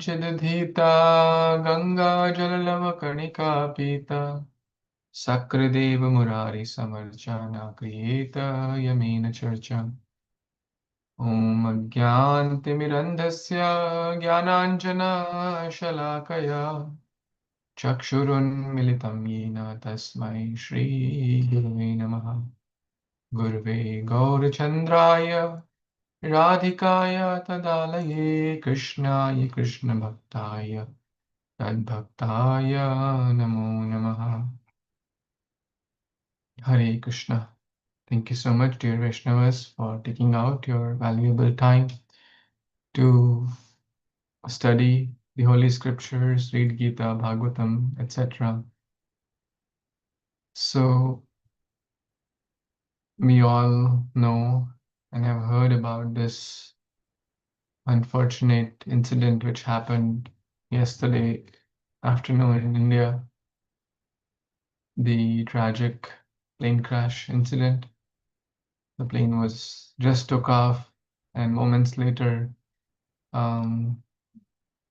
किञ्चिदधीता गङ्गाजललवकणिका पीता सकृदेव मुरारिसमर्चना क्रियेत यमेन चर्चा। ॐ अज्ञानतिमिरन्धस्य ज्ञानाञ्जनशलाकया चक्षुरुन्मिलितं येन तस्मै श्रीगुरवे नमः। गुरवे गौरचन्द्राय राधिकाय तदालये कृष्णाय कृष्णभक्ताय तद्भक्ताय नमो नमः। Hare Krishna. Thank you so much, dear Vaishnavas, for taking out your valuable time to study the Holy Scriptures, read Gita, Bhagavatam, etc. So, we all know and have heard about this unfortunate incident which happened yesterday afternoon in India, the tragic plane crash incident. The plane was just took off, and moments later, from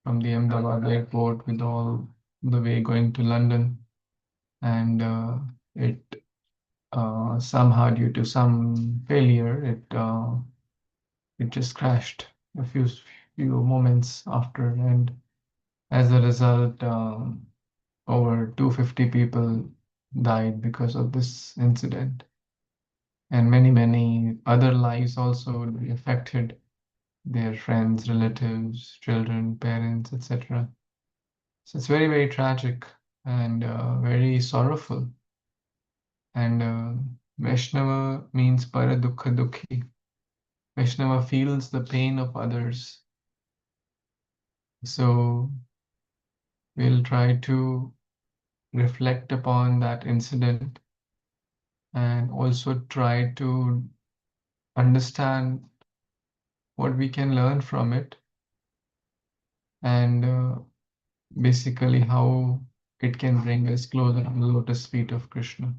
the Ahmedabad airport with all the way going to London, and it somehow, due to some failure, it just crashed a few moments after, and as a result, over 250 people died because of this incident, and many other lives also would be affected, their friends, relatives, children, parents, etc. So it's very tragic and very sorrowful. And Vaishnava means para dukkha dukhi. Vaishnava feels the pain of others. So we'll try to reflect upon that incident and also try to understand what we can learn from it, and basically how it can bring us closer to the lotus feet of Krishna.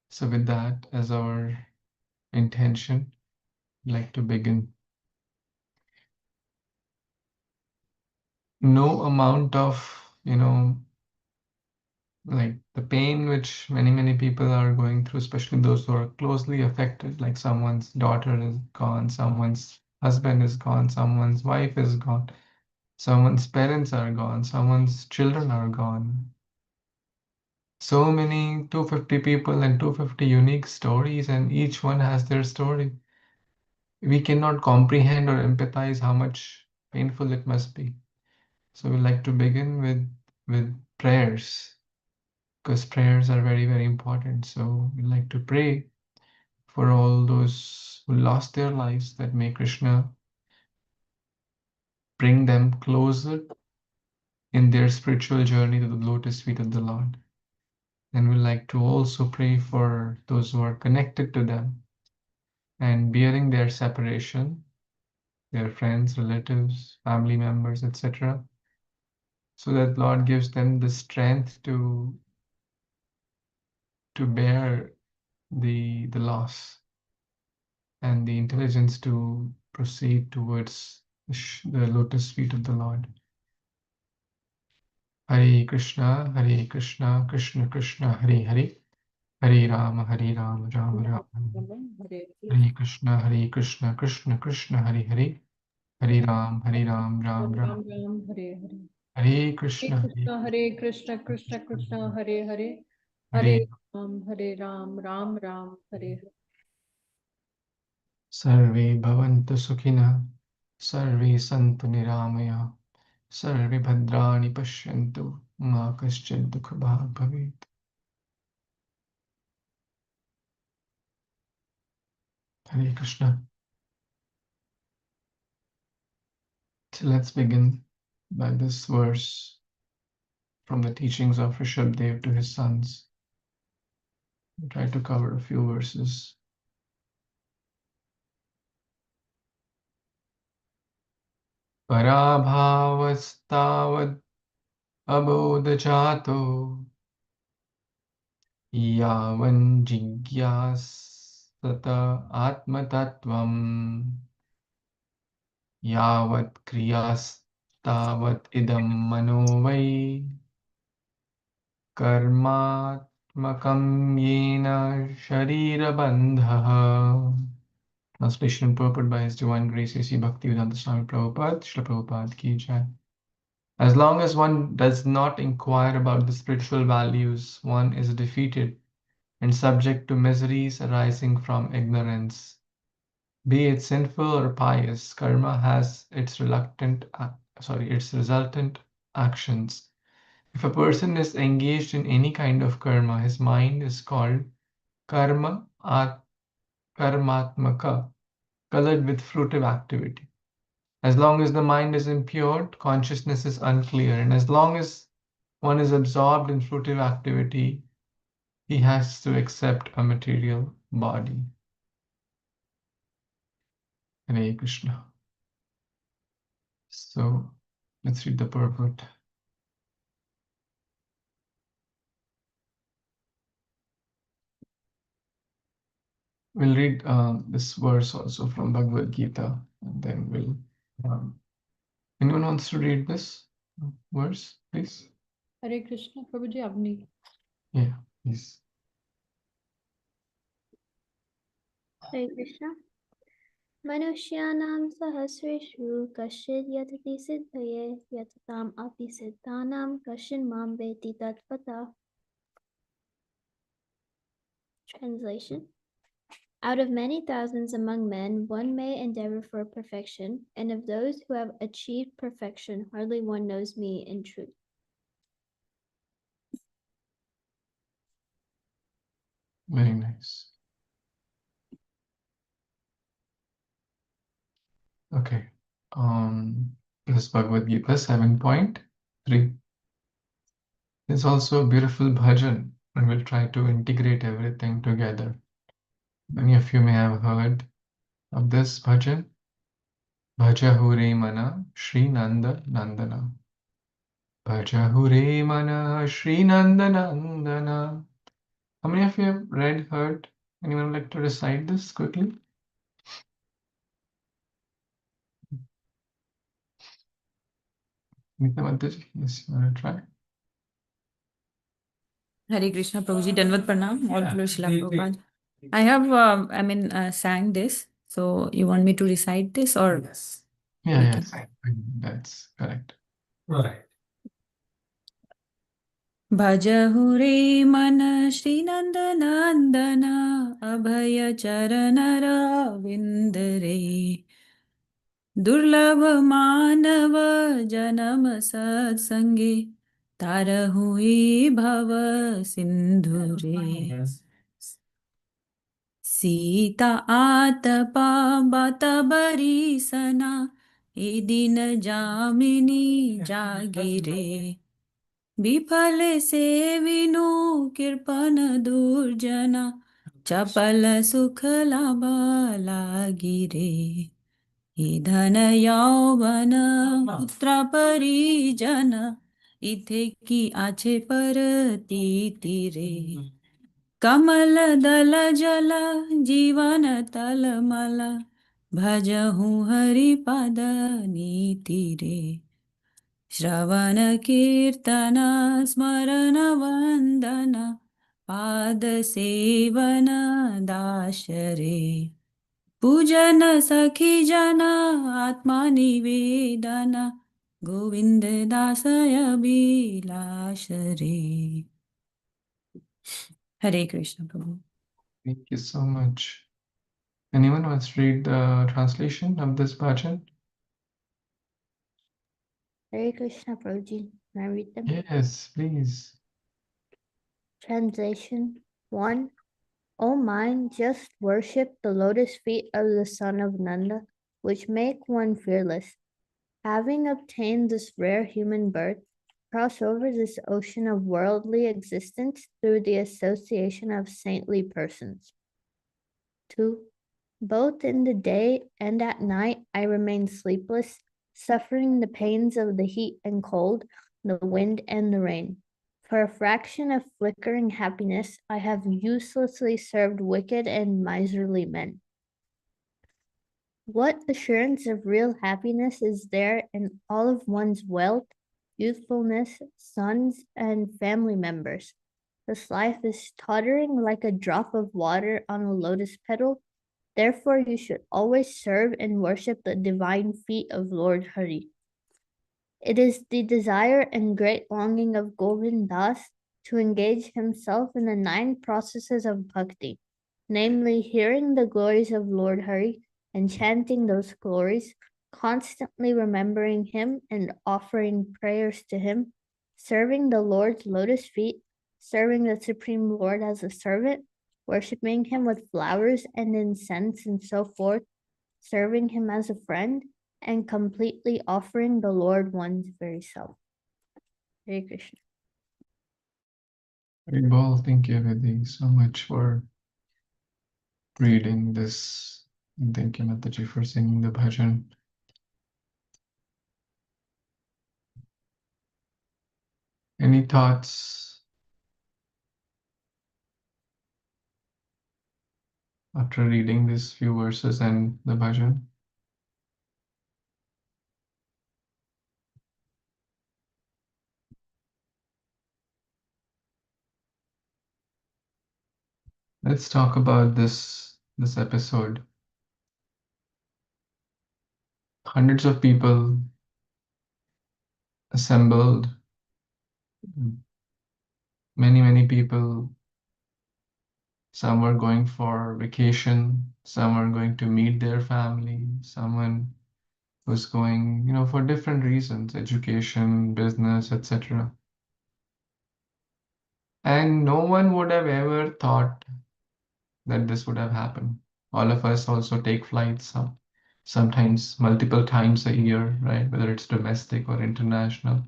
So with that as our intention, I'd like to begin. No amount of, like the pain which many people are going through, especially those who are closely affected, like someone's daughter is gone, someone's husband is gone, someone's wife is gone, someone's parents are gone, someone's children are gone. So many 250 people and 250 unique stories, and each one has their story. We cannot comprehend or empathize how much painful it must be. So we like to begin with prayers, because prayers are very important. So we like to pray for all those who lost their lives, that may Krishna bring them closer in their spiritual journey to the lotus feet of the Lord. And we like to also pray for those who are connected to them and bearing their separation, their friends, relatives, family members, etc., so that Lord gives them the strength to bear the loss and the intelligence to proceed towards the lotus feet of the Lord. Hare Krishna, Krishna Krishna, Hare Hare, Hare Rama, Rama Rama, Hare Krishna, Krishna Krishna, Hare Hare, Hare Ram, Ram Ram, Hare Hare. Hare Hare Krishna, Krishna, Hare Krishna, Krishna Krishna, Hare Hare. Hare Hare Ram, Ram Ram, Hare Hare. Sarve Bhavantu Sukhina, Sarve Santu Niramaya, Sarve Bhadrani Pashyantu, Ma Kaschid Dukha Bhag Bhavet. Hare Krishna. So let's begin by this verse from the teachings of Rishabdev to his sons. We'll try to cover a few verses. Parabhavastavad abodhajato yavan jigyasata atmatattvam yavat kriyas tavat idam mano vai karmatmakam yena sharira bandhaha. Translation and purport by His Divine Grace A.C. Bhaktivedanta Swami Prabhupada, Srila Prabhupada Ki Jai. As long as one does not inquire about the spiritual values, one is defeated and subject to miseries arising from ignorance. Be it sinful or pious, karma has its resultant actions. If a person is engaged in any kind of karma, his mind is called karmatmaka, colored with fruitive activity. As long as the mind is impure, consciousness is unclear, and as long as one is absorbed in fruitive activity, he has to accept a material body. Hare Krishna. So let's read the purport. We'll read this verse also from Bhagavad Gita, and then we'll. Anyone wants to read this verse, please? Hare Krishna, Prabhuji, Avni. Yeah, please. Hare Krishna. Manusyanam sahasreshu kashid yatati siddhaye yatatam api siddhanam kashin mam veti tatvata. Translation. Out of many thousands among men, one may endeavor for perfection, and of those who have achieved perfection, hardly one knows me in truth. Very nice. Okay. This Bhagavad Gita 7.3. There's also a beautiful bhajan, and we'll try to integrate everything together. Many of you may have heard of this bhajan. Bhaja Hure Mana Shri Nanda Nandana. Bhaja Hure Mana Shri Nanda Nandana. How many of you have heard? Anyone would like to recite this quickly? Nitya Mataji, yes, you want to try? Hare Krishna, Prabhuji, Danvat Pranam, all glory Srila Prabhupada. I have, sang this. So you want me to recite this or? Yes. Yeah, that's correct. Right. Bhajahu re mana Shri Nanda Nandana Abhaya Charanara Vindare Durlabha Manava Janam Satsange Tarahui Bhava Sindhure Sita Atapa Bata Barisana Edina Jamini Jagire Bipale se vinu kirpana durjana chapala sukhala bala gire idhana yauvana putra parijana ithe ki ache parati tire kamal dala jala jivan talmala bhajahu hari pada nitire Shravana Kirtana Smarana Vandana Pada Sevana Dashare Pujana Sakhi Jana Atma Nivedana Govinda Dasaya Bilashare. Hare Krishna Prabhu. Thank you so much. Anyone wants to read the translation of this bhajan? Hare Krishna, Prabhuji. Can I read them? Yes, please. Translation 1. O mind, just worship the lotus feet of the son of Nanda, which make one fearless. Having obtained this rare human birth, cross over this ocean of worldly existence through the association of saintly persons. 2. Both in the day and at night I remain sleepless, suffering the pains of the heat and cold, the wind and the rain. For a fraction of flickering happiness, I have uselessly served wicked and miserly men. What assurance of real happiness is there in all of one's wealth, youthfulness, sons, and family members? This life is tottering like a drop of water on a lotus petal. Therefore, you should always serve and worship the divine feet of Lord Hari. It is the desire and great longing of Govind Das to engage himself in the 9 processes of bhakti, namely hearing the glories of Lord Hari and chanting those glories, constantly remembering him and offering prayers to him, serving the Lord's lotus feet, serving the Supreme Lord as a servant, worshipping him with flowers and incense and so forth, serving him as a friend, and completely offering the Lord one's very self. Hare Krishna. Well, thank you, Vidhi, so much for reading this. And thank you, Mataji, for singing the bhajan. Any thoughts after reading these few verses and the bhajan? Let's talk about this episode. Hundreds of people assembled, many people. Some were going for vacation, some were going to meet their family, someone was going, for different reasons, education, business, etc. And no one would have ever thought that this would have happened. All of us also take flights sometimes multiple times a year, right? Whether it's domestic or international.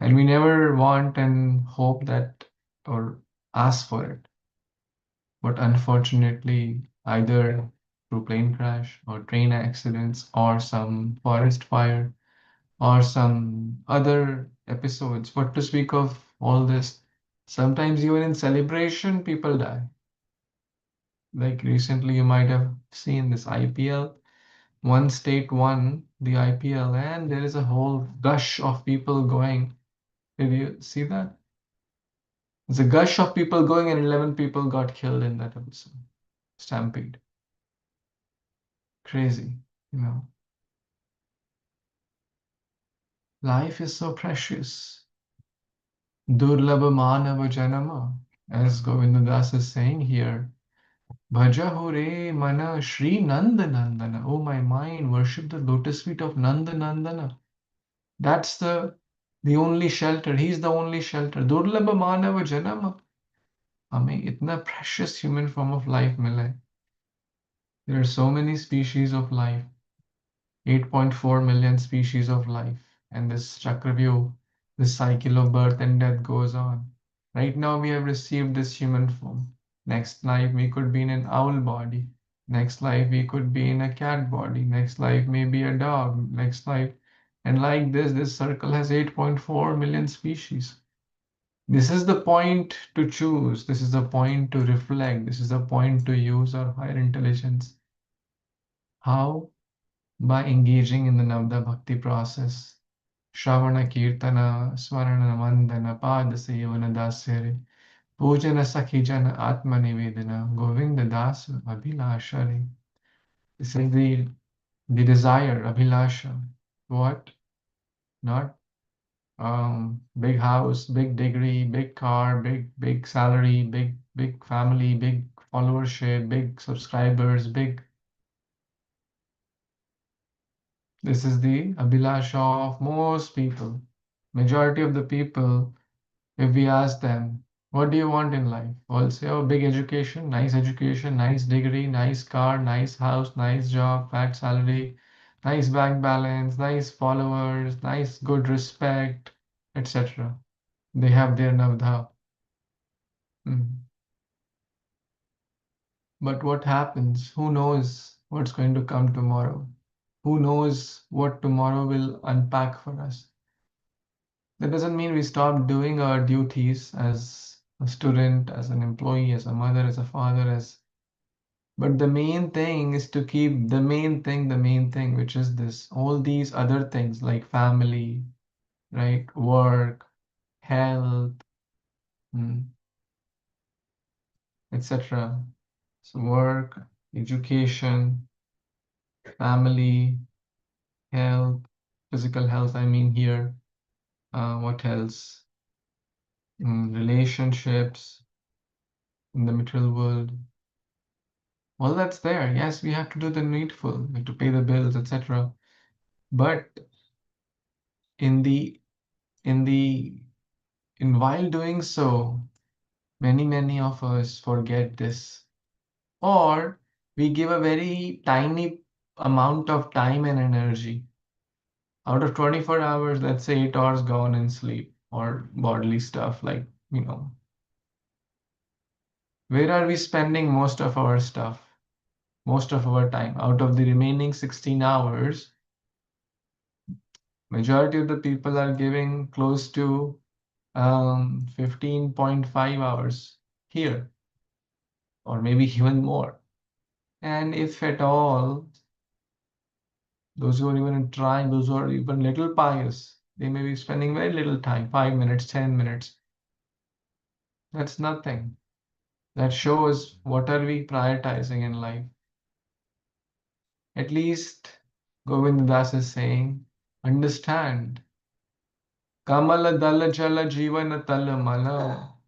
And we never want and hope that or ask for it. But unfortunately, either through plane crash or train accidents or some forest fire or some other episodes, what to speak of all this, sometimes even in celebration, people die. Like recently, you might have seen this IPL. One state won the IPL, and there is a whole gush of people going. Did you see that? It's a gush of people going, and 11 people got killed in that episode. Stampede. Crazy, you know. Life is so precious. Durlabha manava janama, as Govindadas is saying here. Bhaja re mana Shri Nanda Nandana. Oh, my mind, worship the lotus feet of Nanda Nandana. That's the only shelter. He's the only shelter. Durlabha manava janama. हमें इतना precious human form of life मिला है. There are so many species of life. 8.4 million species of life. And this Chakravyuh, this cycle of birth and death goes on. Right now, we have received this human form. Next life, we could be in an owl body. Next life, we could be in a cat body. Next life, maybe a dog. Next life. And like this circle has 8.4 million species. This is the point to choose. This is the point to reflect. This is the point to use our higher intelligence. How? By engaging in the Navda Bhakti process. Shravana Kirtana, Smarana Mandana, Pada Sevana Dasere, Pujana Sakhijana Atma Nivedana, Govinda Das Abhilashare. This is the desire, Abhilasha. What? Not big house, big degree, big car, big salary, big family, big followership, big subscribers, big. This is the abhilasha of most people. Majority of the people, if we ask them, what do you want in life? All say, oh, big education, nice degree, nice car, nice house, nice job, fat salary, nice bank balance, nice followers, nice good respect, etc. They have their navdha. But what happens? Who knows what's going to come tomorrow? Who knows what tomorrow will unpack for us? That doesn't mean we stop doing our duties as a student, as an employee, as a mother, as a father, as But the main thing is to keep the main thing, which is this, all these other things like family, right? Work, health, etc. So work, education, family, health, physical health, I mean here. What else? Relationships in the material world. All that's there. Yes, we have to do the needful, we have to pay the bills, etc. But in the in the in while doing so, many of us forget this, or we give a very tiny amount of time and energy. Out of 24 hours, let's say 8 hours gone in sleep or bodily stuff like, where are we spending most of our stuff, most of our time? Out of the remaining 16 hours, majority of the people are giving close to 15.5 hours here, or maybe even more. And if at all, those who are even trying, those who are even little pious, they may be spending very little time, 5 minutes, 10 minutes. That's nothing. That shows what are we prioritizing in life. At least Govind Das is saying, understand. कमल दल जल जीवन तल मल,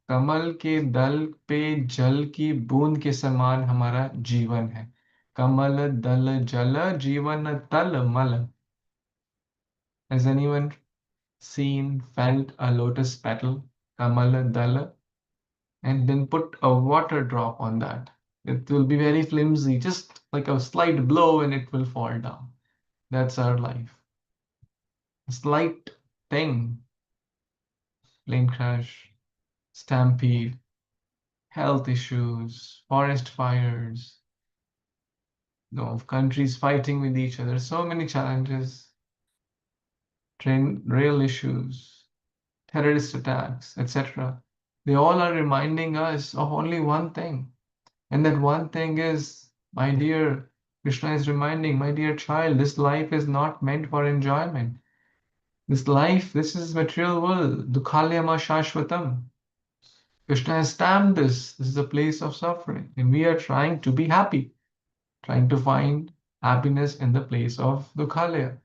कमल के दल पे जल की बूंद के समान हमारा जीवन है. कमल दल जल जीवन तल मल. Has anyone seen, felt a lotus petal, Kamal Dala, and then put a water drop on that? It will be very flimsy, just like a slight blow and it will fall down. That's our life. A slight thing, plane crash, stampede, health issues, forest fires, countries fighting with each other, so many challenges, train rail issues, terrorist attacks, etc. They all are reminding us of only one thing. And that one thing is, my dear, Krishna is reminding, my dear child, this life is not meant for enjoyment. This life, this is material world. Dukhalyama Shashvatam. Krishna has stamped this. This is a place of suffering. And we are trying to be happy, trying to find happiness in the place of Dukhalaya.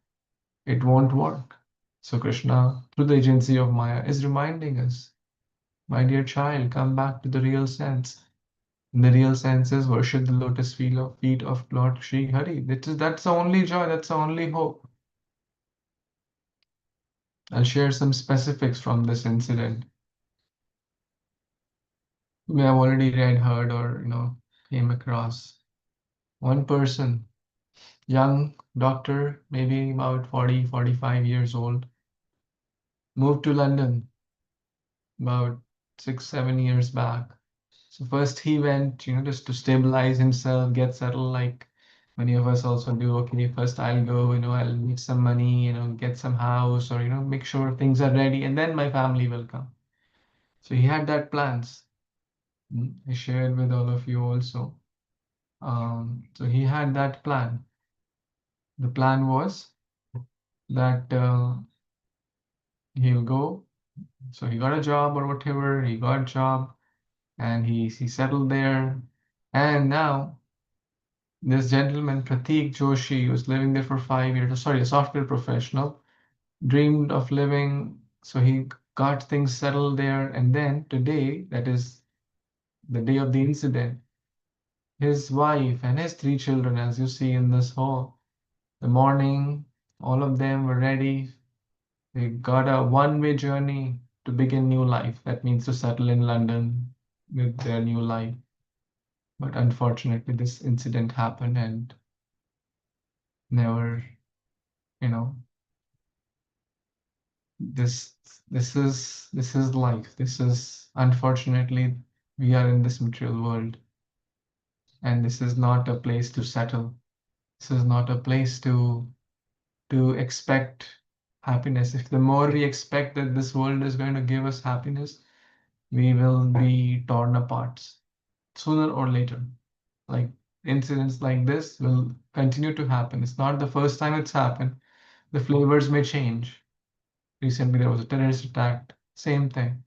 It won't work. So Krishna, through the agency of Maya, is reminding us, my dear child, come back to the real sense. And the real sense is worship the lotus feet of Lord Sri Hari. That's the only joy, that's the only hope. I'll share some specifics from this incident. You may have already read, heard, or came across. One person, young doctor, maybe about 40, 45 years old, moved to London about 6, 7 years back. So first he went, just to stabilize himself, get settled, like many of us also do. Okay, first I'll go, I'll make some money, get some house, or make sure things are ready, and then my family will come. So he had that plans. I shared with all of you also. So he had that plan. The plan was that he'll go. So he got a job or whatever. He got a job, and he settled there, and now this gentleman, Pratik Joshi, was living there for 5 years. Sorry, a software professional, dreamed of living. So he got things settled there. And then today, that is the day of the incident, his wife and his 3 children, as you see in this hall, the morning, all of them were ready. They got a one-way journey to begin new life. That means to settle in London with their new life. But unfortunately, this incident happened and never, you know, this is life. This is, unfortunately, we are in this material world, and this is not a place to settle. This is not a place to expect happiness. If the more we expect that this world is going to give us happiness, we will be torn apart sooner or later. Like incidents like this will continue to happen. It's not the first time it's happened. The flavors may change. Recently, there was a terrorist attack, same thing.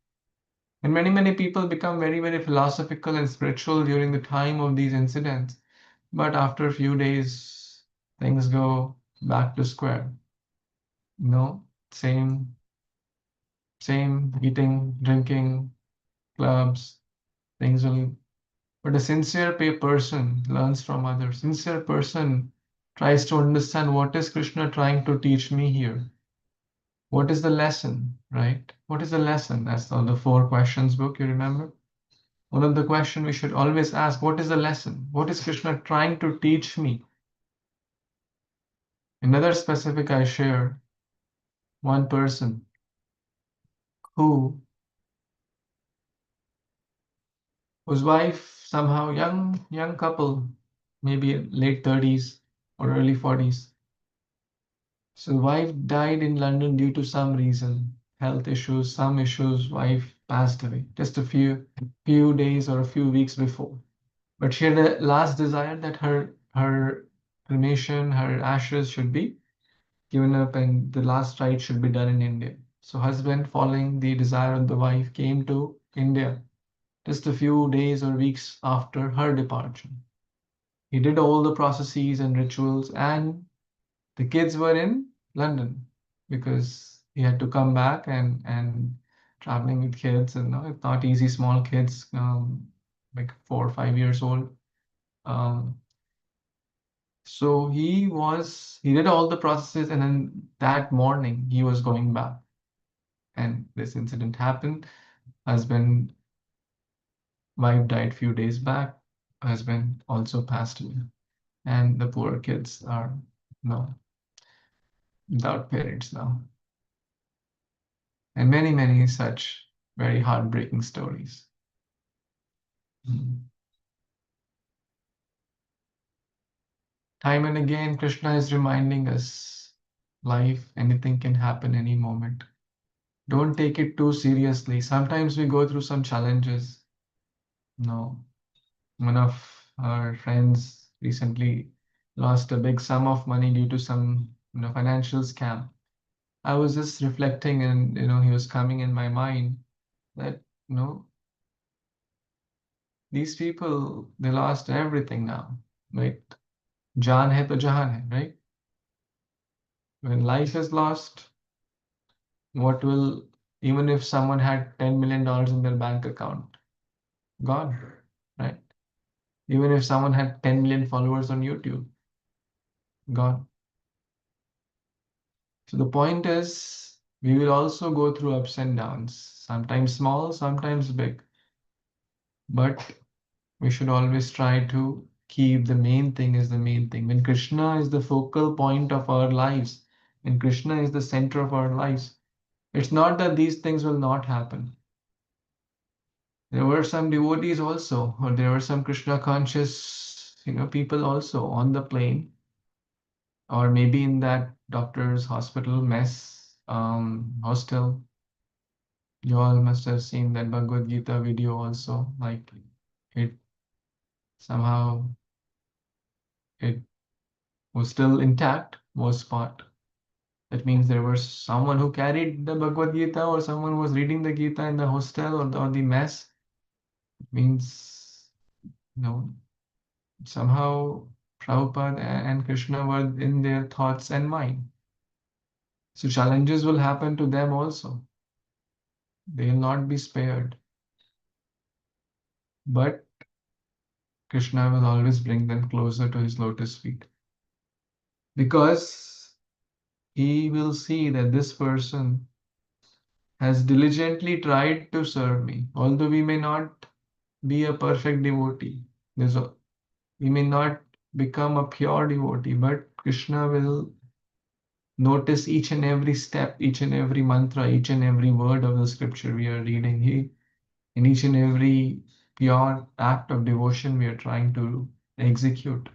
And many people become very philosophical and spiritual during the time of these incidents. But after a few days, things go back to square. No, same eating, drinking, clubs, things will. But a sincere person learns from others. Sincere person tries to understand what is Krishna trying to teach me here. What is the lesson, right? What is the lesson? That's the 4 questions book, you remember? One of the questions we should always ask, what is the lesson? What is Krishna trying to teach me? Another specific I share, one person who whose wife somehow young couple, maybe late 30s or early 40s. So wife died in London due to some reason, health issues, some issues, wife passed away just a few days or a few weeks before. But she had a last desire that her cremation, her ashes should be given up and the last rite should be done in India. So husband, following the desire of the wife, came to India just a few days or weeks after her departure. He did all the processes and rituals, and the kids were in London because he had to come back and traveling with kids and it's not easy, small kids, like 4 or 5 years old. So he did all the processes, and then that morning he was going back, and this incident happened. Husband, wife died few days back. Husband also passed away, and the poor kids are no without parents now, and many such very heartbreaking stories. Time and again, Krishna is reminding us, life, anything can happen any moment. Don't take it too seriously. Sometimes we go through some challenges. No, one of our friends recently lost a big sum of money due to some financial scam. I was just reflecting, and he was coming in my mind that these people, they lost everything now. Right? Jaan hai to jahan hai, right? When life is lost, what will, even if someone had $10 million in their bank account, gone, right? Even if someone had 10 million followers on YouTube, gone. So the point is, we will also go through ups and downs, sometimes small, sometimes big. But we should always try to keep the main thing is the main thing. When Krishna is the focal point of our lives, when Krishna is the center of our lives, it's not that these things will not happen. There were some devotees also, or there were some Krishna conscious, people also on the plane, or maybe in that doctor's hospital mess hostel. You all must have seen that Bhagavad Gita video also. Like it somehow it was still intact, most part. That means there was someone who carried the Bhagavad Gita, or someone was reading the Gita in the hostel or the mess. It means somehow Prabhupada and Krishna were in their thoughts and mind. So challenges will happen to them also. They will not be spared. But Krishna will always bring them closer to his lotus feet. Because he will see that this person has diligently tried to serve me. Although we may not be a perfect devotee, we may not become a pure devotee, but Krishna will notice each and every step, each and every mantra, each and every word of the scripture we are reading. In each and every pure act of devotion we are trying to execute.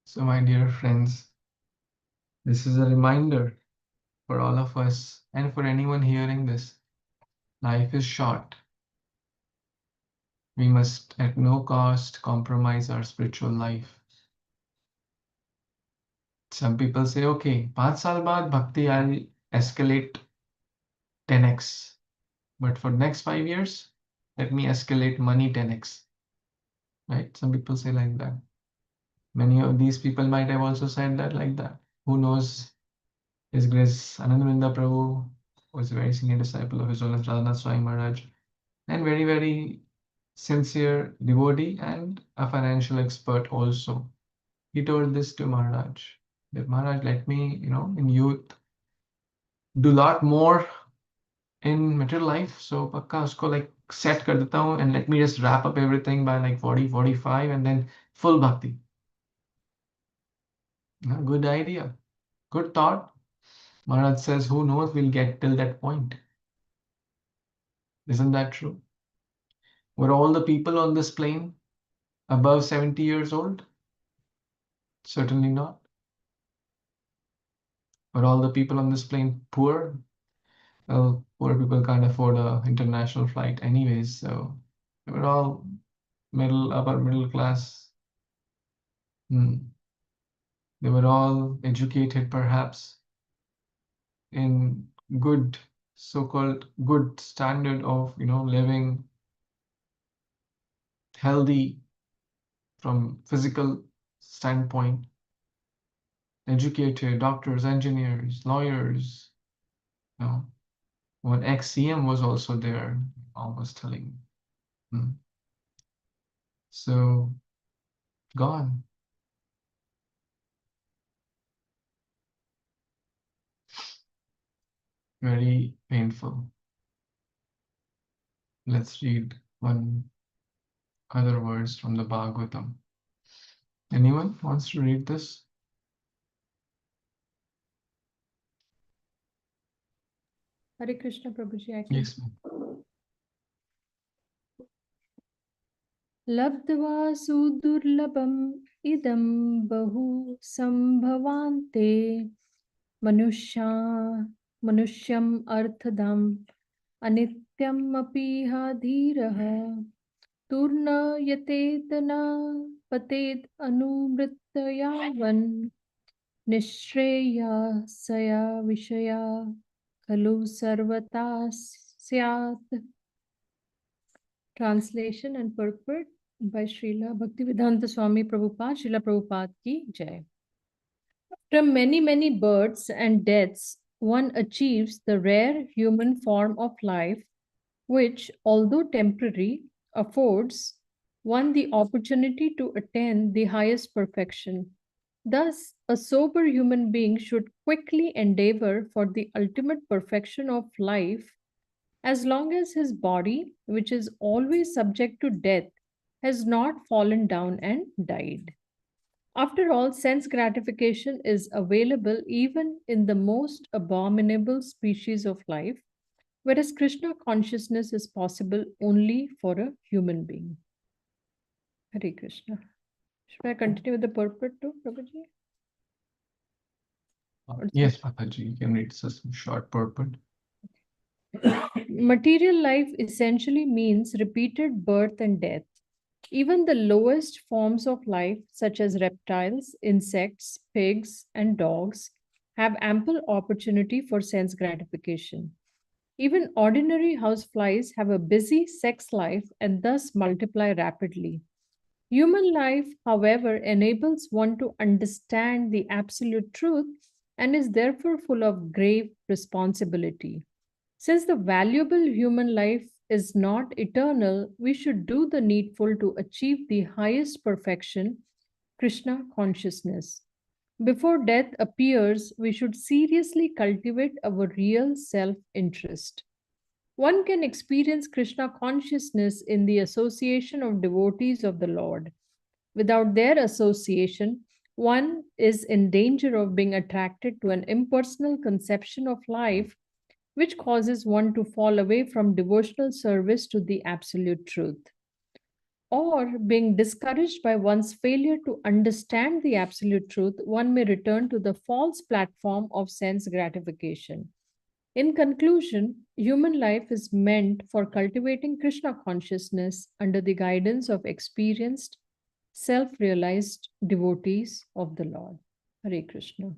So, my dear friends, this is a reminder for all of us and for anyone hearing this. Life is short. We must at no cost compromise our spiritual life. Some people say, okay, 5 saal baad bhakti I'll escalate 10x. But for next 5 years, let me escalate money 10x. Right? Some people say like that. Many of these people might have also said that like that. Who knows? His Grace Anandavrinda Prabhu was a very senior disciple of His Holiness Radhanath Swami Maharaj, and very, very sincere devotee and a financial expert also. He told this to Maharaj, that Maharaj, let me, in youth, do a lot more in material life. So pakka usko like set kar deta hu, and let me just wrap up everything by like 40, 45 and then full bhakti. Good idea. Good thought. Maharaj says, who knows, we'll get till that point. Isn't that true? Were all the people on this plane above 70 years old? Certainly not. Were all the people on this plane poor? Well, poor people can't afford an international flight anyways, so they were all upper middle class. They were all educated, perhaps, in good, so-called good standard of, living, healthy from physical standpoint, educated, doctors, engineers, lawyers. One ex-CM was also there, almost telling. So, gone. Very painful. Let's read one other verse from the Bhagavatam. Anyone wants to read this? Hare Krishna Prabhuji, I can. Yes, ma'am. Labdva sudurlabam idam bahu sambhavante manusyam arthadam anityam apiha dhiraha turna yatetana pated anumrityavan nishreya saya vishaya kalu sarvata syat. Translation and purport by Srila Bhaktivedanta Swami Prabhupada, Srila Prabhupada ki Jai. After many, many births and deaths, one achieves the rare human form of life, which, although temporary, affords one the opportunity to attain the highest perfection. Thus, a sober human being should quickly endeavor for the ultimate perfection of life, as long as his body, which is always subject to death, has not fallen down and died. After all, sense gratification is available even in the most abominable species of life, whereas Krishna consciousness is possible only for a human being. Hare Krishna. Should I continue with the purport too, Prabhuji? Yes, Mataji, you can read some short purport. Material life essentially means repeated birth and death. Even the lowest forms of life, such as reptiles, insects, pigs, and dogs, have ample opportunity for sense gratification. Even ordinary houseflies have a busy sex life and thus multiply rapidly. Human life, however, enables one to understand the absolute truth and is therefore full of grave responsibility. Since the valuable human life is not eternal, we should do the needful to achieve the highest perfection, Krishna consciousness. Before death appears, we should seriously cultivate our real self interest. One can experience Krishna consciousness in the association of devotees of the Lord. Without their association, one is in danger of being attracted to an impersonal conception of life, which causes one to fall away from devotional service to the absolute truth. Or, being discouraged by one's failure to understand the absolute truth, one may return to the false platform of sense gratification. In conclusion, human life is meant for cultivating Krishna consciousness under the guidance of experienced, self realized devotees of the Lord. Hare Krishna.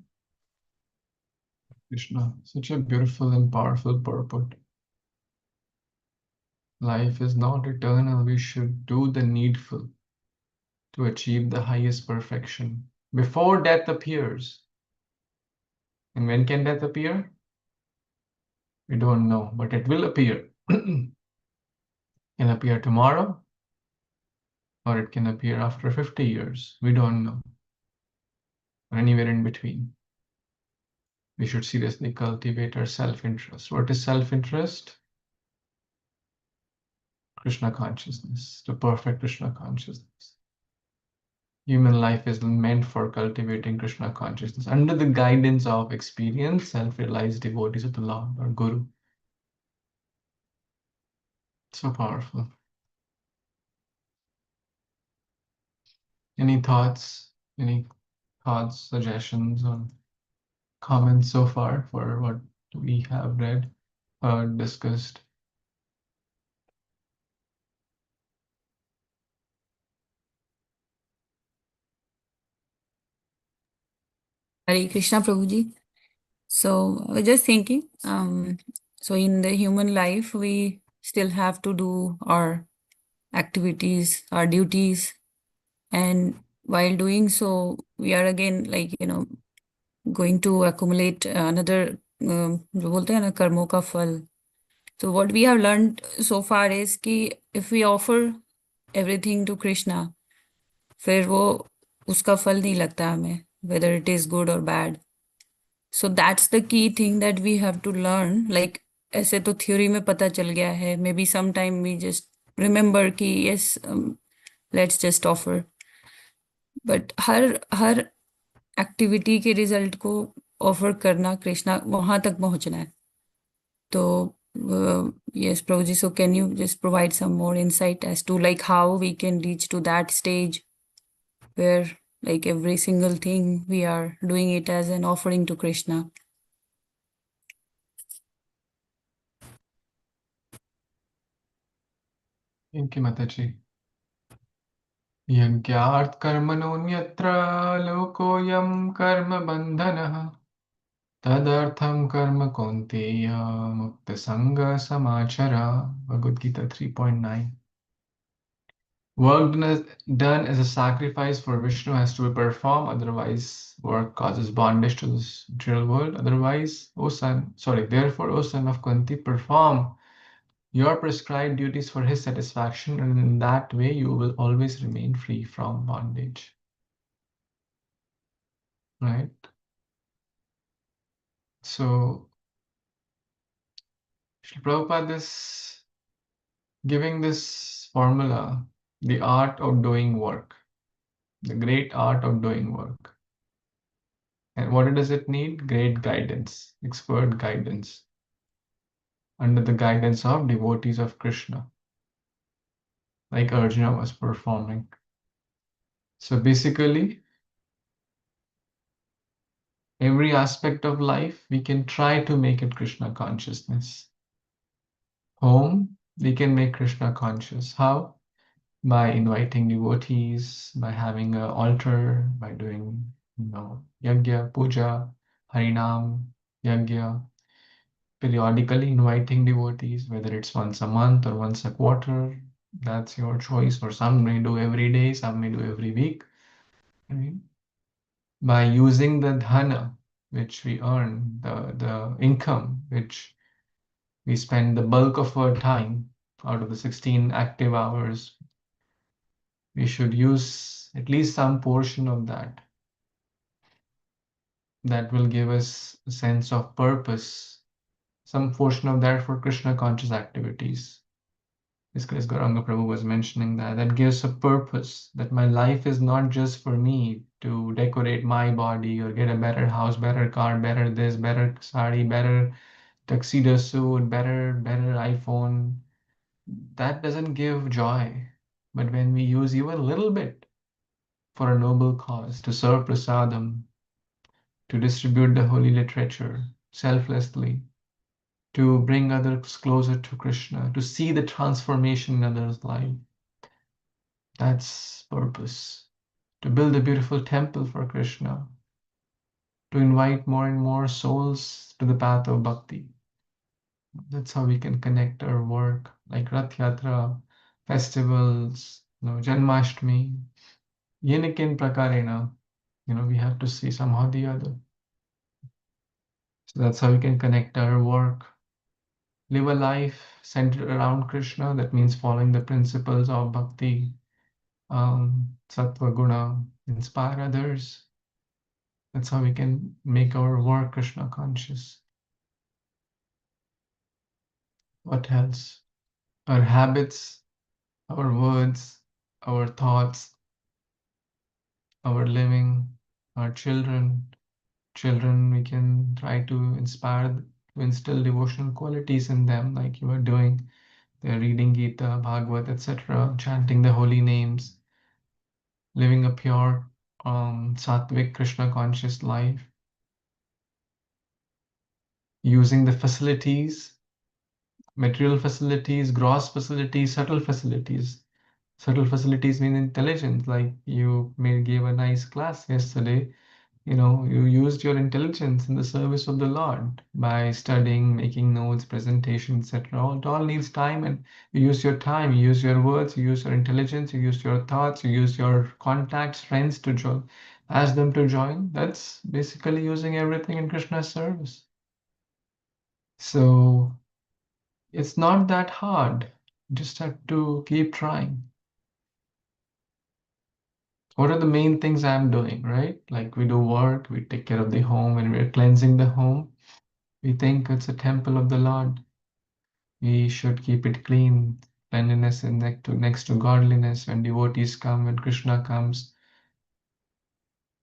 Krishna, such a beautiful and powerful purport. Life is not eternal. We should do the needful to achieve the highest perfection before death appears. And when can death appear? We don't know, but it will appear. It can appear tomorrow, or it can appear after 50 years. We don't know. Or anywhere in between. We should seriously cultivate our self-interest. What is self-interest? Krishna consciousness, the perfect Krishna consciousness. Human life is meant for cultivating Krishna consciousness under the guidance of experienced, self-realized devotees of the Lord or Guru. So powerful. Any thoughts? Any thoughts, suggestions, or comments so far for what we have read or discussed? Hare Krishna Prabhuji. So I was just thinking, so in the human life, we still have to do our activities, our duties, and while doing so, we are again going to accumulate another जो बोलते हैं ना कर्मों का फल. So what we have learned so far is कि if we offer everything to Krishna, फिर वो उसका फल नहीं लगता हमें, whether it is good or bad. So that's the key thing that we have to learn. Like ऐसे तो theory में पता चल गया है. Maybe sometime we just remember कि yes, let's just offer. But her activity के रिजल्ट को ऑफर करना कृष्णा वहां तक पहुंचना है. तो yes, Prabhuji, so can you just provide some more insight as to like how we can reach to that stage where like every single thing we are doing it as an offering to Krishna? Thank you, Mataji. यज्ञार्थ कर्मणोऽन्यत्र लोकोऽयं कर्मबन्धनः तदर्थं कर्म कौन्तेय मुक्तसङ्गसमाचर. Bhagavad Gita 3.9. Work done as a sacrifice for Vishnu has to be performed, otherwise work causes bondage to this material world. Therefore, O son of Kunti, perform your prescribed duties for his satisfaction, and in that way you will always remain free from bondage. Right? So, Srila Prabhupada is giving this formula, the art of doing work, the great art of doing work. And what does it need? Great guidance, expert guidance, under the guidance of devotees of Krishna, like Arjuna was performing. So basically, every aspect of life, we can try to make it Krishna consciousness. Home, we can make Krishna conscious. How? By inviting devotees, by having an altar, by doing, yajna, puja, harinam, yajna, periodically inviting devotees, whether it's once a month or once a quarter, that's your choice. Or some may do every day, some may do every week. Right? By using the dhana, which we earn, the income, which we spend the bulk of our time out of the 16 active hours, we should use at least some portion of that. That will give us a sense of purpose, some portion of that for Krishna conscious activities. As Gauranga Prabhu was mentioning, that gives a purpose, that my life is not just for me to decorate my body or get a better house, better car, better this, better sari, better tuxedo suit, better iPhone. That doesn't give joy. But when we use even a little bit for a noble cause, to serve prasadam, to distribute the holy literature selflessly, to bring others closer to Krishna, to see the transformation in others' life. That's purpose. To build a beautiful temple for Krishna, to invite more and more souls to the path of bhakti. That's how we can connect our work, like Rath Yatra, festivals, Janmashtami. Yenikin prakarena, we have to see somehow the other. So that's how we can connect our work. Live a life centered around Krishna. That means following the principles of bhakti, sattva guna, inspire others. That's how we can make our work Krishna conscious. What else? Our habits, our words, our thoughts, our living, our children. Children, we can try to inspire, to instill devotional qualities in them, like you are doing. They're reading Gita, Bhagavad, etc., chanting the holy names, living a pure, sattvic, Krishna conscious life, using the facilities, material facilities, gross facilities, subtle facilities. Subtle facilities mean intelligence, like you may give a nice class yesterday. You used your intelligence in the service of the Lord by studying, making notes, presentation, etc. It all needs time, and you use your time, you use your words, you use your intelligence, you use your thoughts, you use your contacts, friends to join, ask them to join. That's basically using everything in Krishna's service. So it's not that hard. You just have to keep trying. What are the main things I'm doing, right? Like we do work, we take care of the home, and we're cleansing the home. We think it's a temple of the Lord. We should keep it clean. Cleanliness is next to godliness. When devotees come, when Krishna comes.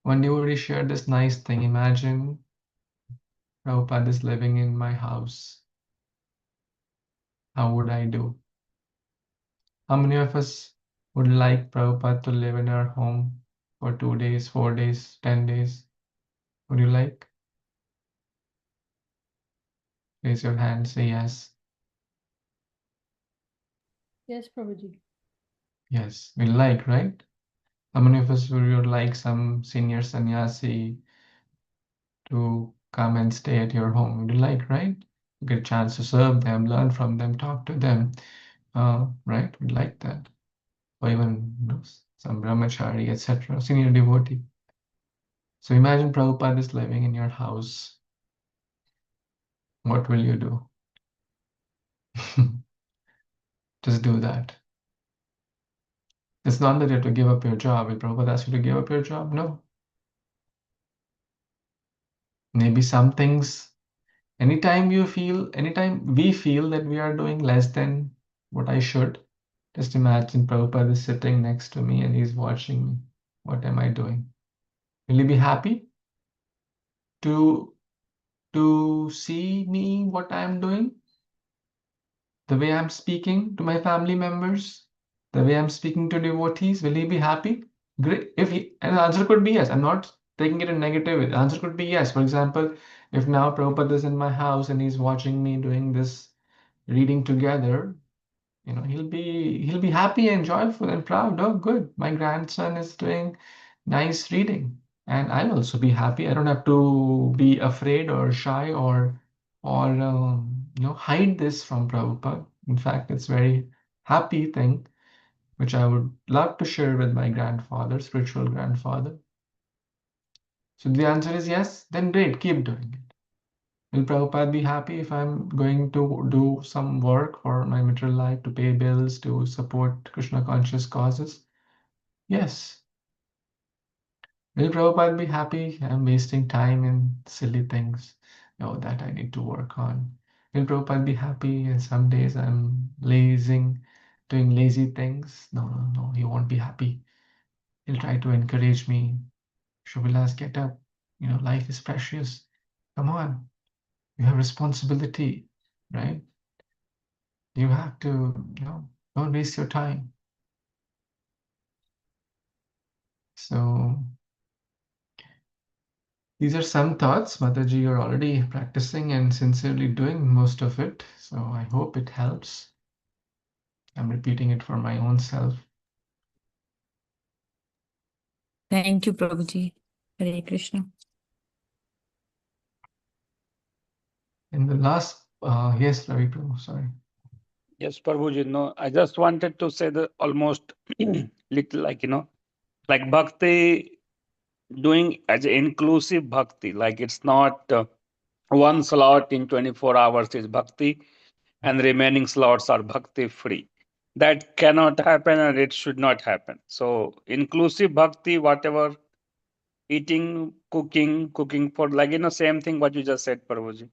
One devotee shared this nice thing. Imagine Prabhupada is living in my house. How would I do? How many of us would like Prabhupada to live in our home for 2 days, 4 days, 10 days? Would you like? Raise your hand, say yes. Yes, Prabhuji. Yes, we like, right? How many of us would like some senior sannyasi to come and stay at your home? Would you like, right? Get a chance to serve them, learn from them, talk to them, right? We'd like that. Or even some brahmachari, etc., senior devotee. So imagine Prabhupada is living in your house. What will you do? Just do that. It's not that you have to give up your job. Will Prabhupada ask you to give up your job? No. Maybe some things, anytime we feel that we are doing less than what I should, just imagine Prabhupada is sitting next to me and he's watching me. What am I doing? Will he be happy to see me, what I'm doing? The way I'm speaking to my family members, the way I'm speaking to devotees, will he be happy? Great. And the answer could be yes. I'm not taking it in negative way. The answer could be yes. For example, if now Prabhupada is in my house and he's watching me doing this reading together, he'll be happy and joyful and proud. Oh, good. My grandson is doing nice reading. And I'll also be happy. I don't have to be afraid or shy or hide this from Prabhupada. In fact, it's very happy thing which I would love to share with my grandfather, spiritual grandfather. So the answer is yes, then great, keep doing it. Will Prabhupada be happy if I'm going to do some work for my material life, to pay bills, to support Krishna conscious causes? Yes. Will Prabhupada be happy I'm wasting time in silly things? No, that I need to work on. Will Prabhupada be happy and some days I'm doing lazy things? No, no, no, he won't be happy. He'll try to encourage me. Shubhilas, get up. Life is precious. Come on. You have responsibility, right? You have to, don't waste your time. So These are some thoughts. Mataji, you're already practicing and sincerely doing most of it. So I hope it helps. I'm repeating it for my own self. Thank you, Prabhuji. Hare Krishna. In the last, yes, Ravi Prabhu, sorry. Yes, Prabhuji, no, I just wanted to say that almost little like, like bhakti, doing as inclusive bhakti, like it's not one slot in 24 hours is bhakti and remaining slots are bhakti free. That cannot happen and it should not happen. So inclusive bhakti, whatever eating, cooking for like, same thing what you just said, Prabhuji.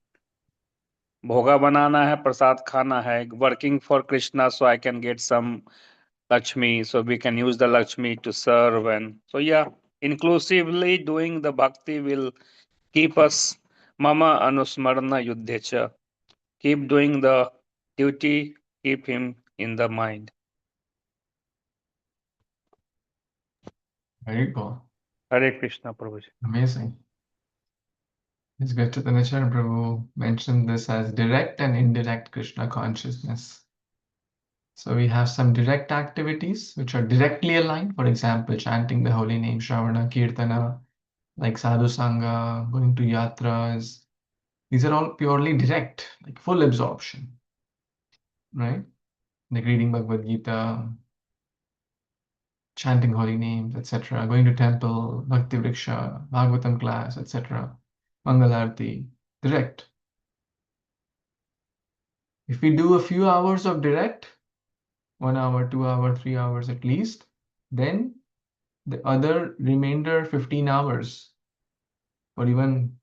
Bhoga banana hai, prasad khana hai, working for Krishna so I can get some Lakshmi, so we can use the Lakshmi to serve. And so, yeah, inclusively doing the bhakti will keep us mama anusmarana yuddhecha. Keep doing the duty, keep him in the mind. Very good. Hare Krishna, Prabhuji. Amazing. His Chaitanya Prabhu mentioned this as direct and indirect Krishna consciousness. So we have some direct activities which are directly aligned. For example, chanting the holy name, Shravana, Kirtana, like Sadhu Sangha, going to yatras. These are all purely direct, like full absorption, right? Like reading Bhagavad Gita, chanting holy names, etc., going to temple, Bhakti Vriksha, Bhagavatam class, etc., Mangalarti, direct. If we do a few hours of direct, 1 hour, 2 hour, 3 hours at least, then the other remainder 15 hours, or even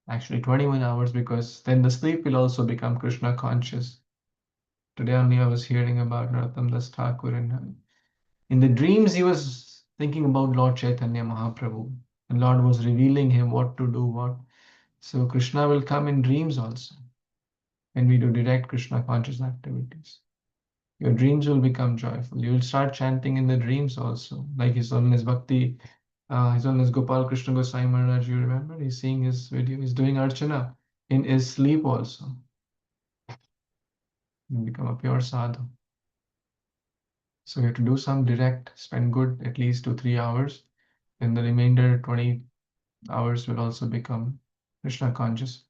actually 21 hours, because then the sleep will also become Krishna conscious. Today only I was hearing about Narottam Das Thakur, and in the dreams he was thinking about Lord Chaitanya Mahaprabhu, and Lord was revealing him what to do, what. So Krishna will come in dreams also when we do direct Krishna conscious activities. Your dreams will become joyful. You will start chanting in the dreams also, like His Holiness Bhakti, His Holiness Gopal Krishna Goswami Maharaj. You remember? He's seeing his video. He's doing archana in his sleep also. You become a pure sadhu. So you have to do some direct, spend good at least 2-3 hours. Then the remainder 20 hours will also become Krishna conscious.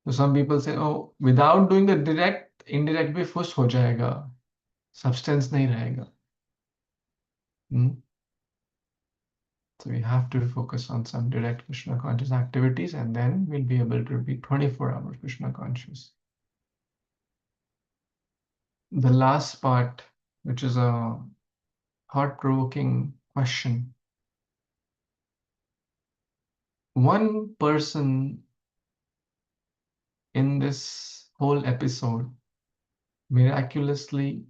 So some people say, oh, without doing the direct, indirect bhi fush ho jayega. Substance nahi rahega. So we have to focus on some direct Krishna conscious activities, and then we'll be able to be 24-hour Krishna conscious. The last part, which is a thought-provoking question. One person in this whole episode miraculously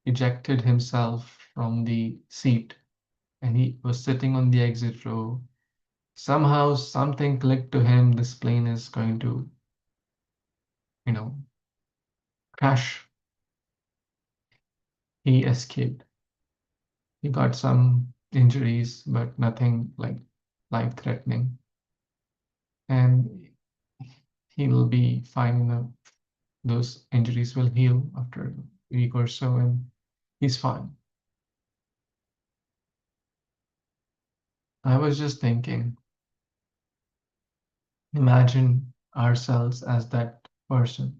ejected himself from the seat, and he was sitting on the exit row. Somehow something clicked to him. This plane is going to, crash. He escaped. He got some injuries, but nothing like life-threatening. And he'll be fine. Those injuries will heal after a week or so, and he's fine. I was just thinking, imagine ourselves as that person.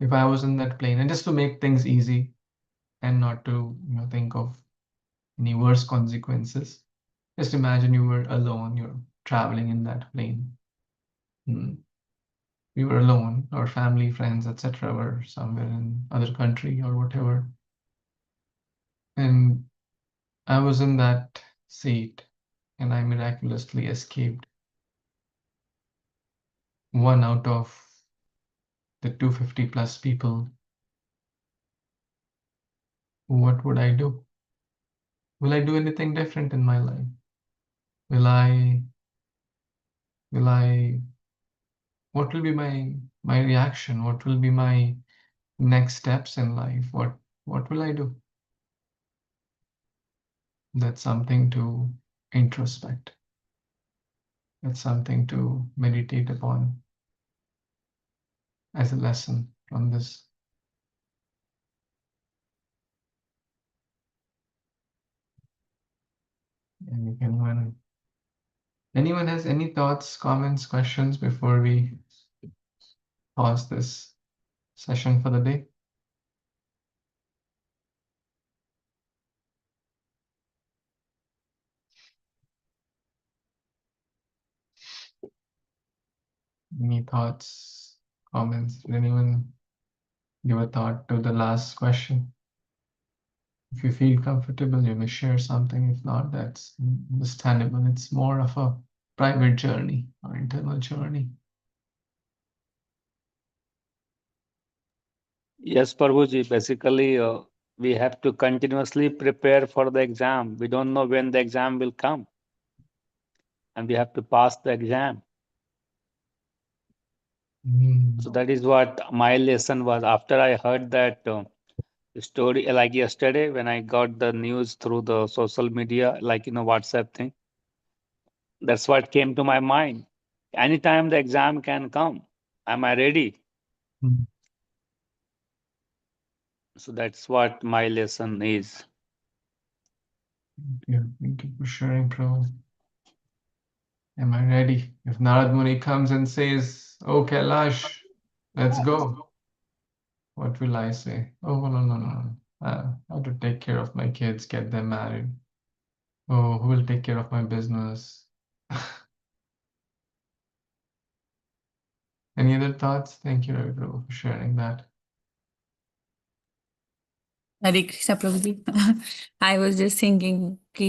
If I was in that plane, and just to make things easy and not to think of any worse consequences, just imagine you were alone, you're traveling in that plane. We were alone, our family, friends, etc. were somewhere in other country or whatever. And I was in that seat and I miraculously escaped. One out of the 250 plus people. What would I do? Will I do anything different in my life? Will I, what will be my reaction? What will be my next steps in life? What will I do? That's something to introspect. It's something to meditate upon as a lesson from this. And if anyone has any thoughts, comments, questions before we pause this session for the day? Any thoughts, comments? Did anyone give a thought to the last question? If you feel comfortable, you may share something. If not, that's understandable. It's more of a private journey or internal journey. Yes, Prabhuji, basically, we have to continuously prepare for the exam. We don't know when the exam will come, and we have to pass the exam. So that is what my lesson was. After I heard that story, like yesterday, when I got the news through the social media, like WhatsApp thing, that's what came to my mind. Anytime the exam can come, am I ready? Mm. So that's what my lesson is. Thank you for sharing, Prabhu. Am I ready? If Narad Muni comes and says, "Oh, Kailash, let's go," what will I say? Oh, no. I have to take care of my kids, get them married. Oh, who will take care of my business? Any other thoughts? Thank you, Ravi Prabhu, for sharing that. Hare Krishna Prabhu ji I was just thinking कि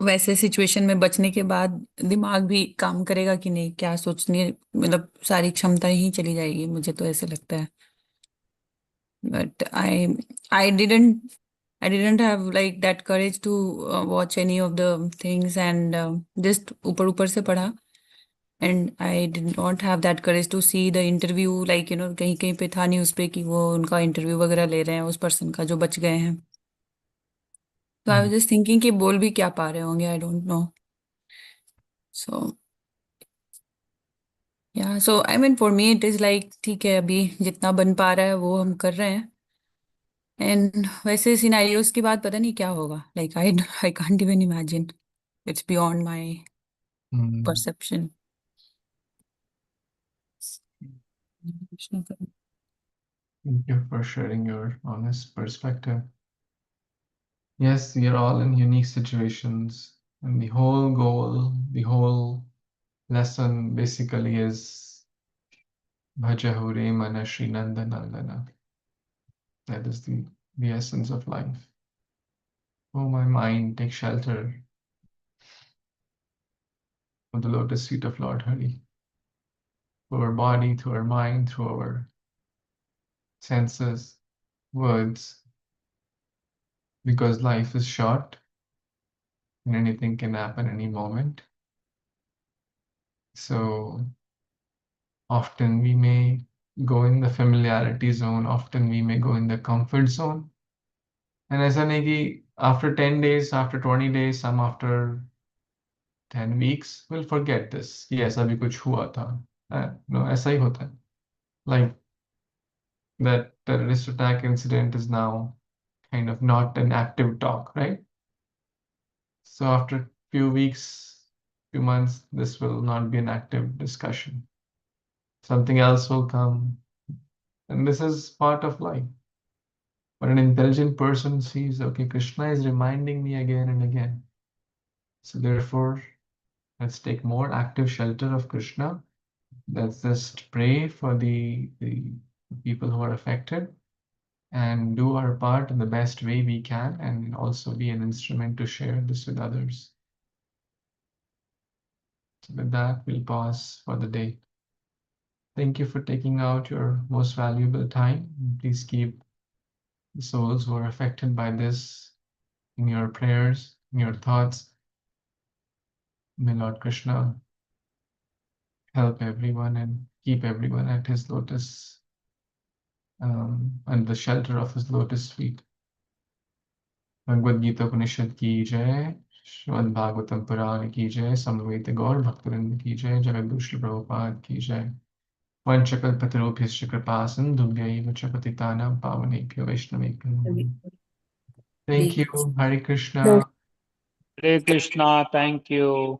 वैसे situation में बचने के बाद दिमाग भी काम करेगा कि नहीं, क्या सोचने, मतलब सारी क्षमता ही चली जाएगी, मुझे तो ऐसे लगता है. But I didn't have like that courage to watch any of the things and just ऊपर ऊपर से पढ़ा. And I did not have that courage to see the interview, like कहीं कहीं पे था न्यूज़ पे कि वो उनका इंटरव्यू वगैरह ले रहे हैं उस पर्सन का जो बच गए हैं. तो आई वाज जस्ट थिंकिंग कि बोल भी क्या पा रहे होंगे, I don't know. So yeah so I mean for me it is like ठीक है, अभी जितना बन पा रहा है वो हम कर रहे हैं. एंड वैसे सिनेरियोज की बात पता नहीं क्या होगा, like I can't even imagine, it's beyond my perception. Thank you for sharing your honest perspective. Yes, we are all in unique situations, and the whole goal, the whole lesson basically is Bhajahure Mana Shri Nanda Nandana. That is the essence of life. Oh, my mind, take shelter of the lotus feet of Lord Hari. Through our body, through our mind, through our senses, words, because life is short and anything can happen any moment. So often we may go in the familiarity zone, often we may go in the comfort zone. And ऐसा नहीं कि after 10 days, after 20 days, some after 10 weeks, we'll forget this. कि ऐसा भी कुछ हुआ था. No, ऐसा ही होता है. Like that terrorist attack incident is now kind of not an active talk, right? So after few weeks, few months, this will not be an active discussion. Something else will come, and this is part of life. But an intelligent person sees, okay, Krishna is reminding me again and again. So therefore, let's take more active shelter of Krishna. Let's just pray for the people who are affected and do our part in the best way we can, and also be an instrument to share this with others. So with that, we'll pause for the day. Thank you for taking out your most valuable time. Please keep the souls who are affected by this in your prayers, in your thoughts. May Lord Krishna help everyone and keep everyone at his lotus, under the shelter of his lotus feet. Bhagavad Gita Upanishad ki jai. Shrimad Bhagavatam पुराण की जय, समवेत गौर भक्तवृंद की जय, जगद्गुरु श्री प्रभुपाद की जय। वंशकल्पतरुभ्यश्च कृपा सिन्धुभ्यैव च पतितानां पावनेभ्यो वैष्णवेभ्यो नमः। Thank you. Hare Krishna. Hare Krishna. Thank you.